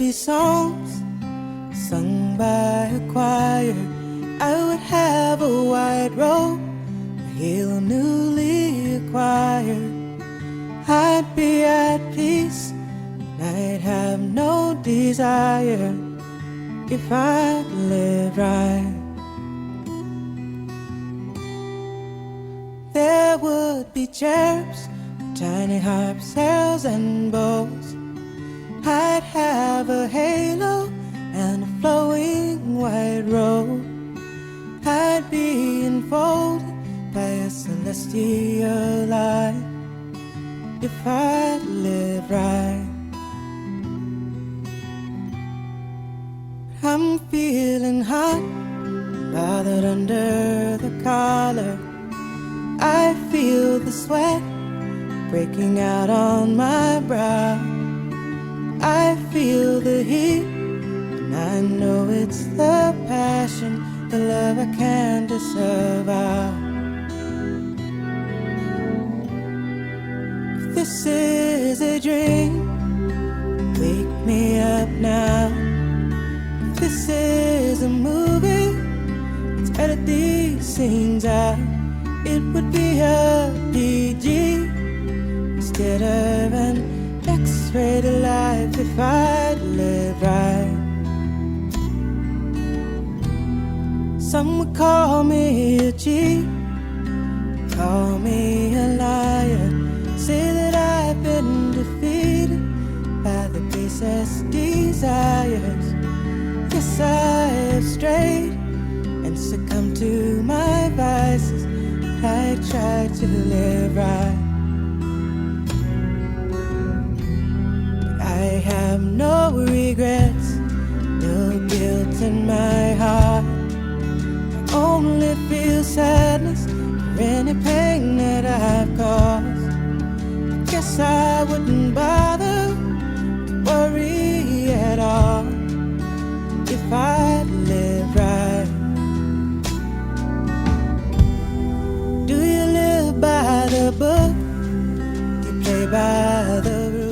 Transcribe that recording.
be songs sung by a choir. I would have a white robe, a heel newly acquired. I'd be at peace, and I'd have no desire if I lived right. There would be cherubs, tiny harps, arrows and bows. I'd have a halo and a flowing white robe. I'd be enfolded by a celestial light if I lived right. I'm feeling hot, bothered under the collar. I feel the sweat breaking out on my brow. I feel the heat, and I know it's the passion, the love I can't disavow. If this is a dream, wake me up now. If this is a movie, let's edit these scenes out. It would be a PG instead of an X-rated life if I'd lived right. Some would call me a cheat, call me a liar, say that I've been defeated by the basest desires. Yes, I have strayed and succumbed to my vices. I tried to live right, but I have no regrets, no guilt in my heart. I only feel sadness for any pain that I've caused. I guess I wouldn't bother